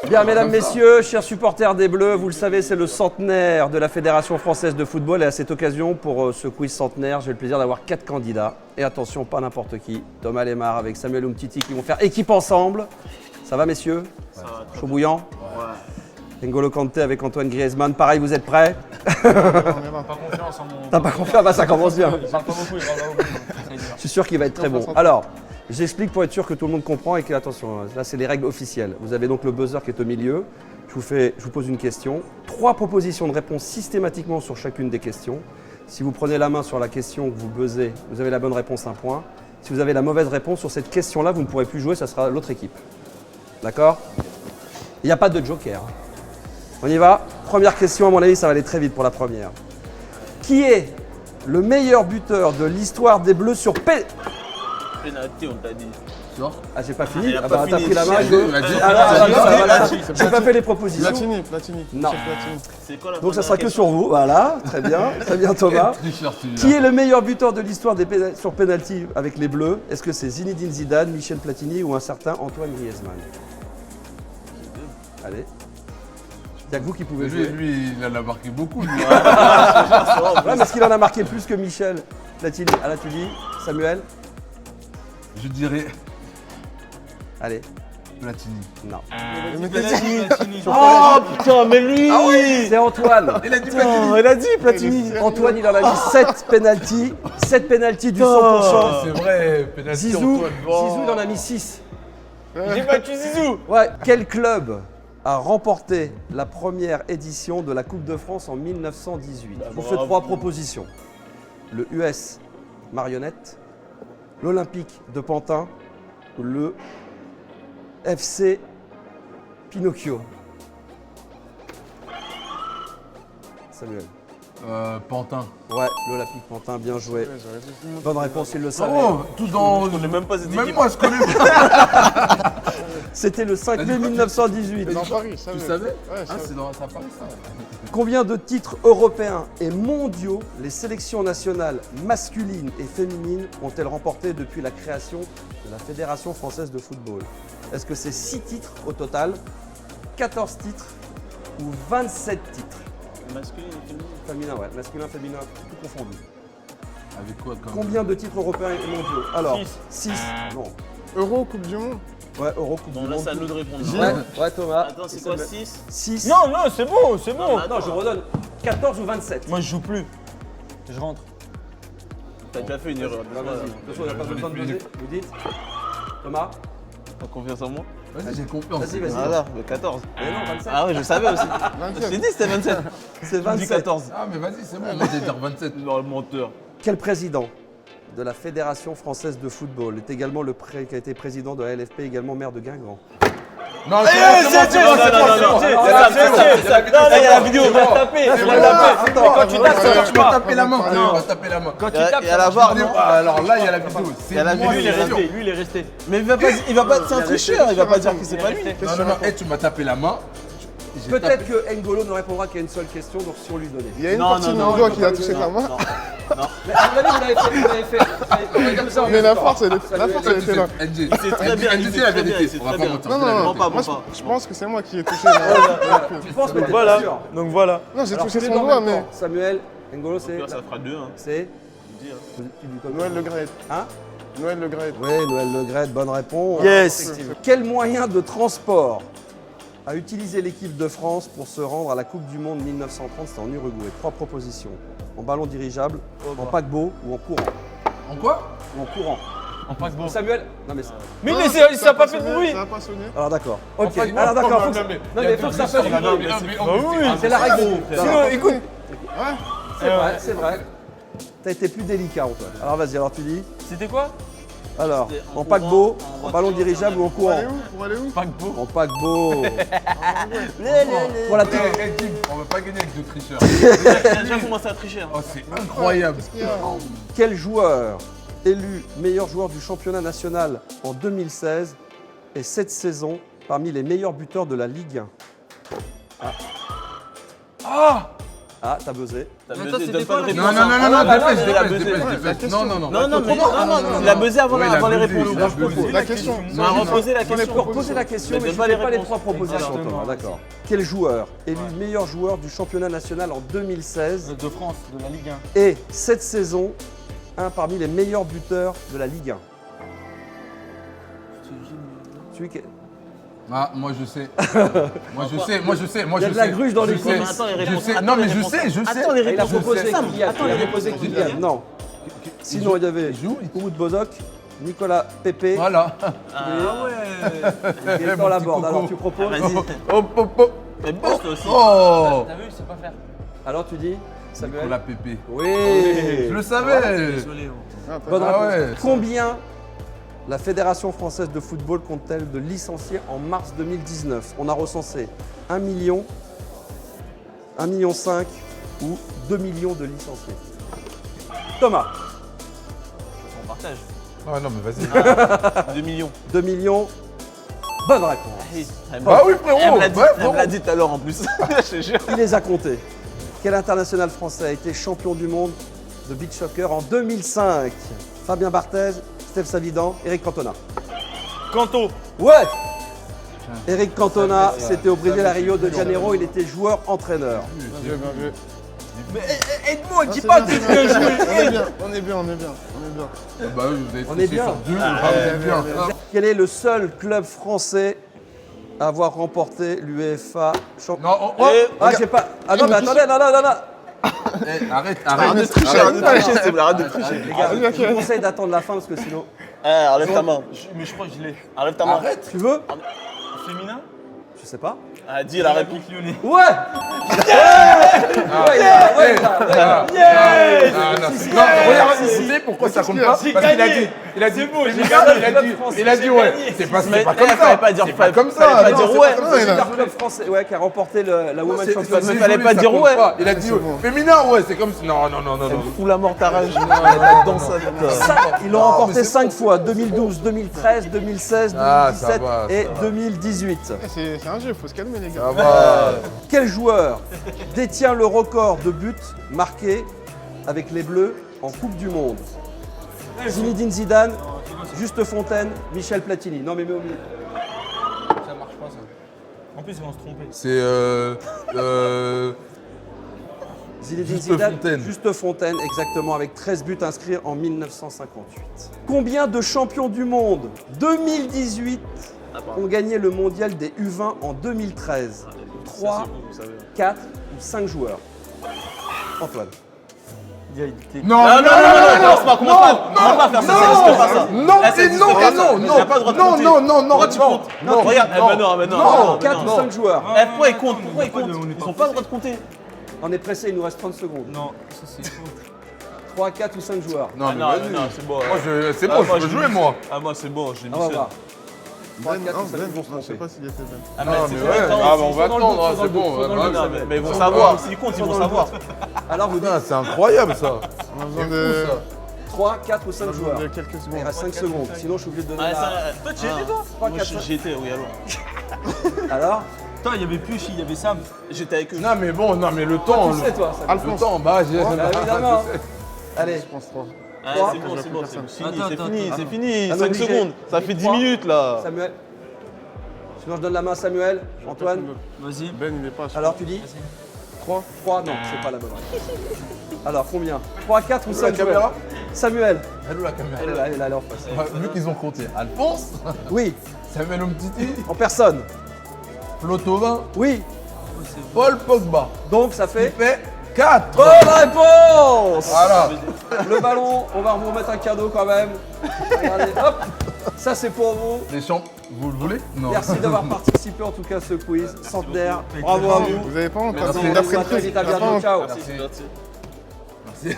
Bien, mesdames, messieurs, chers supporters des Bleus, vous le savez, c'est le centenaire de la Fédération française de football. Et à cette occasion, pour ce quiz centenaire, j'ai le plaisir d'avoir 4 candidats. Et attention, pas n'importe qui. Thomas Lemar avec Samuel Umtiti qui vont faire équipe ensemble. Ça va, messieurs? Ça va. Chaud bouillant? Ouais. N'Golo Kanté avec Antoine Griezmann. Pareil, vous êtes prêts? On n'a pas confiance en mon... T'as pas confiance? Bah, ça commence bien. Il parle pas beaucoup, il parle pas beaucoup. Je suis sûr qu'il va être très bon. Alors, j'explique pour être sûr que tout le monde comprend et que, attention, là c'est les règles officielles. Vous avez donc le buzzer qui est au milieu. Je vous pose une question. 3 propositions de réponse systématiquement sur chacune des questions. Si vous prenez la main sur la question que vous buzzez, vous avez la bonne réponse, 1 point. Si vous avez la mauvaise réponse sur cette question-là, vous ne pourrez plus jouer, ça sera l'autre équipe. D'accord? Il n'y a pas de joker. On y va. Première question, à mon avis, ça va aller très vite pour la première. Qui est le meilleur buteur de l'histoire des Bleus sur Pénalité, on t'a dit. Ah, j'ai pas fini. Ah, Ah bah, t'as pris la main. Platini. J'ai pas fait les propositions. Platini. Non. C'est quoi la Donc ça première sera que question? sur vous. Voilà, très bien Thomas. Qui est le meilleur buteur de l'histoire sur penalty avec les Bleus? Est-ce que c'est Zinedine Zidane, Michel Platini ou un certain Antoine Griezmann? Allez. Il n'y a que vous qui pouvez jouer. Lui, il en a marqué beaucoup. Lui. Ouais, mais est-ce qu'il en a marqué plus que Michel Platini? Ah là, tu dis Samuel? Je dirais Allez. Platini. Non. Platini. Oh putain, mais lui C'est Antoine. Il a dit Platini. Il a dit Platini. Antoine, il en a mis 7 pénaltys. 7 pénaltys du 100%. C'est vrai, pénalty Zizou, Antoine. Zizou, il en a mis 6. J'ai battu Zizou. Ouais. Quel club a remporté la première édition de la Coupe de France en 1918? Je vous fais 3 propositions. Le US Marionnette, l'Olympique de Pantin ou le FC Pinocchio. Savez. Pantin. Ouais, l'Olympique Pantin, bien joué. Bonne réponse, il le savait. Oh, tout dans. Je connais même pas cette Même équipe. moi, je connais pas. C'était le 5 mai 1918. Dans Paris, ça. Tu savais? Ouais, Ah, c'est dans ça Paris, ça. Combien de titres européens et mondiaux les sélections nationales masculines et féminines ont-elles remporté depuis la création de la Fédération française de football? Est-ce que c'est 6 titres au total, 14 titres ou 27 titres? Masculin et féminin. Féminin, ouais. Masculin, féminin, tout confondu. Avec quoi comme... Combien de titres européens et mondiaux? Alors, 6. Non. Euro, Coupe du Monde. Ouais, Euro, Coupe Bon, du là, Monde. c'est à nous de répondre. Ouais, Thomas. Attends, c'est quoi 6? 6. Non, c'est bon, c'est bon. Non, je redonne. 14 ou 27? Moi, je joue plus. Je rentre. T'as déjà fait une erreur. Non, vas-y. De toute façon, on n'a pas besoin de buzzer. Vous dites? Thomas? T'as confiance en moi? Vas-y, j'ai confiance. Vas-y, vas-y. Ah là, le 14. Mais non, 27. Ah ouais, je savais aussi. Je t'ai dit c'était 27. C'est Du 27. 14. Ah, mais vas-y, c'est bon, moi j'ai dit 27. Non, le menteur. Quel président de la Fédération française de football est également qui a été président de la LFP, également maire de Guingamp? Non, Il y a la vidéo, on va taper. Quand tu tapes, tu vas taper la main. On va taper la main. Quand tu tapes, il y a la barre. Alors là, il y a la vidéo. Il y a la vidéo, Lui, il est resté. Mais il va pas, c'est un tricheur, il va pas dire que c'est pas lui. Non, tu m'as tapé la main. Peut-être que N'Golo ne répondra qu'à une seule question, donc si on lui donnait. Il y a une Non, partie de non, mon non, doigt non, qui a non, touché non, ta main. Mais à mon avis, vous l'avez fait. Comme ça, on Mais est la d'accord. force, elle était là. NG, C'est très bien, NG, il c'est fait la très bien, vérité. c'est On va très pas bien. mentir. Non, non, Bon, pas, moi, bon, pas. je pense que c'est moi qui ai touché. Tu penses, mais t'es Voilà. pas sûr. Donc voilà. Non, j'ai Alors, touché tous les son deux en doigt, même mais. temps. Samuel, N'Golo, c'est. Ça fera 2, hein. C'est. Dis, hein. Tu dis quoi? Noël Le Graët. Hein? Noël Le Graët. Oui, Noël Le Graët, bonne réponse. Yes. Quel moyen de transport a utilisé l'équipe de France pour se rendre à la Coupe du Monde 1930? C'était en Uruguay. 3 propositions. En ballon dirigeable, en paquebot ou en courant? En quoi? Ou en courant. En passe-bon. Samuel? Non mais. Mais Ah, ça a pas fait de bruit. Alors d'accord. En Ok. paquebot, Alors d'accord. non, Faut mais non mais faut que ça fasse. C'est la règle. Sinon, écoute. C'est vrai. T'as été plus délicat, Antoine. Alors vas-y, alors tu dis. C'était quoi? Alors, C'était en en paquebot, courant, en ballon dirigeable ou en Pour aller courant? où? Pour aller où? Paquebot. En paquebot. Pour Voilà, on va pas gagner avec deux tricheurs. Il a déjà commencé à tricher. hein. Oh, c'est incroyable. Qu'est-ce qu'il y a? quel joueur élu meilleur joueur du championnat national en 2016 et cette saison parmi les meilleurs buteurs de la Ligue 1? Ah! Ah, t'as buzzé. T'as Attends, buzzé, c'était donne quoi pas de la réponse. Non, non, non, non, bah dépêche, il a dépêche, buzzé. dépêche. Non, non, non. Non, non, mais non, il a buzzé avant Ouais, il a avant les buzzé, réponses. il a Je propose. buzzé. La question. On va reposer la Sur les question. Je peux reposer la question, Mais mais donne je pas ne les fais pas les réponses. 3 propositions, Exactement. Thomas. D'accord. Quel joueur, élu meilleur joueur du championnat national en 2016 De France, de la Ligue 1. et cette saison, un parmi les meilleurs buteurs de la Ligue 1? Celui qui est- Ah, moi je sais. Moi je sais. Il y a de la gruge dans les Je sais. coulisses. Attends, les Je réponses. sais. Attends, Non, mais les je réponses. sais, je sais. Attends, les Il a réponses. proposé Sam, Kylian. attends, Il les a réponses. proposé Kylian. Non. Sinon, il y avait Il joue, il Oumoud Bozok, Nicolas Pépé Voilà. Ah ouais. et Gaëtan Mon Laborde. petit Alors, coco. tu proposes Vas-y. Hop, hop, hop. Mais bosse toi aussi. Oh T'as vu, il sait pas faire. Alors, tu dis Samuel? Nicolas Pépé. Oui. Je le savais. Désolé. Bonne Ah réponse. ouais. Combien la Fédération française de football compte-t-elle de licenciés en mars 2019? On a recensé 1 million, 1,5 million ou 2 millions de licenciés. Thomas, On partage. Ah non, mais vas-y. 2 millions. 2 millions. Bonne réponse. Bah oui, frérot. Elle me l'a dit, Ouais, elle me l'a frérot. dit tout à l'heure en plus. Je te jure. Il les a comptés. Quel international français a été champion du monde de beach soccer en 2005? Fabien Barthez, Steph Savidan, Eric Cantona. Canto. Ouais. Eric Cantona, c'était au Brésil à Rio de Janeiro, il était joueur-entraîneur. Bien joué, bien joué. Aide-moi, Ah, dis c'est pas bien, que c'est tu bien, veux jouer. On est bien, on est bien, on est bien, on est bien. Ah bah oui, vous avez On triché est bien. sur deux. Ah, vous êtes bien. Quel est le seul club français à avoir remporté l'UEFA Champions Non, oh, oh. Ah, j'ai pas. Ah non, mais attendez, non, non, non, non. Eh, arrête, Arrête arrête. de tricher, arrête de tricher, s'il te plaît, arrête de tricher. Les gars, je vous conseille d'attendre la fin parce que sinon. Enlève ta main. Mais je crois que je l'ai. Enlève ta main. Arrête. Tu veux? Féminin? Je sais pas. Ah, dis la réplique. Lyonnais. Ouais. Ah, non, non, regarde, vous savez pourquoi ça compte pas? Parce qu'il a dit, il a dit, il a dit ouais, c'est pas comme ça. Fallait pas dire, C'est pas comme fallait ça. pas non, dire c'est ouais. comme ça. C'est le club français ouais, qui a remporté la Women's C'est- Championship. c'est- fallait désolé, pas ça dire compte ouais. pas. Il a dit féminin, ouais, c'est comme si. Non, non, non, non, non. Fous la mort ta rage. Là-dedans, ça. Ils l'ont remporté 5 fois, 2012, 2013, 2016, Ah, ça 2017 va, et ça va. 2018. C'est un jeu, faut se calmer les gars. Ça va. Quel joueur détient le record de buts marqués avec les Bleus en Coupe du Monde? Zinedine Zidane, Juste Fontaine, Michel Platini. Non mais au milieu. Ça marche pas ça. En plus, ils vont se tromper. C'est Zinedine Juste Zidane, Fontaine. Juste Fontaine, exactement, avec 13 buts inscrits en 1958. Combien de champions du monde 2018 ont gagné le mondial des U20 en 2013? 3, 4 ou 5 joueurs? Antoine. Non, Non, non, non, non, commence pas, commence pas à faire ça, ça existe pas ça. non, Là, ça et existe non, pas, et ça. non, Il y a pas le droit de non, compter. non, non, non, Pourquoi tu comptes non, regarde, non, non, 4 ou 5 joueurs. Pourquoi ils comptent? Pourquoi ils comptent? Ils ont pas le droit de compter. On est pressé, il nous reste 30 secondes. Non, ça c'est faux. 3, 4 ou 5 joueurs. Non, mais non, vas-y. non, c'est bon. Moi, c'est Ah, bon, moi, je peux je- jouer, moi. Ah, moi, c'est bon, j'ai mis On va ça. voir. 3, Ben, 4 non, ou 5 Ben, vont se non, je sais tromper. pas s'il était Ben. Ah, Non, mais c'est ouais. bon, Ah, bah, on va dans le doute, attendre, hein, dans c'est le bon. doute, dans le bah, doute. Non, mais ils vont savoir. S'ils comptent, ils vont savoir. Alors vous dites Putain, c'est incroyable, ça. On a besoin de, 3, 4 ou 5 on a besoin joueurs. de quelques Il secondes. reste 5 secondes, sinon je suis obligé de donner Ah, la... ça, toi, tu y étais, toi? 3, Moi, 4, 5. j'y étais, oui, alors. Alors Attends, il y avait Puchy, il y avait Sam. J'étais avec eux. Non, mais bon, non, mais le temps. Tu sais toi, ça. Le temps, bah, j'ai. Bah, évidemment. je sais. Allez, Je pense 3. Ah, Trois. c'est bon, c'est bon, c'est fini, Attends, c'est attends, fini, attends. c'est fini. Ah, 5 obligé. secondes. Ça fait 10 Trois. minutes, là. Samuel. Sinon je donne la main à Samuel. Antoine. Vas-y. Ben, il est pas. Alors tu dis 3. 3, non, c'est pas la bonne réponse. Alors combien 3, 4 ou La 5 caméra joueurs? Samuel. Elle est où la caméra Elle est là, elle est en face. Ouais, vu qu'ils ont compté Alphonse, Oui, Samuel Umtiti, en personne. Flo Thauvin, Oui, Paul Pogba. donc ça fait... Fait 4. Bonne réponse. Voilà. Le ballon, on va vous remettre un cadeau quand même. Regardez, hop, ça c'est pour vous. Les champs, vous le voulez? Non. Merci d'avoir participé en tout cas à ce quiz. Centenaire, bravo à vous. Vous avez pas honte, Merci. d'après le À très prix. vite, à bientôt, ciao. Merci. Merci.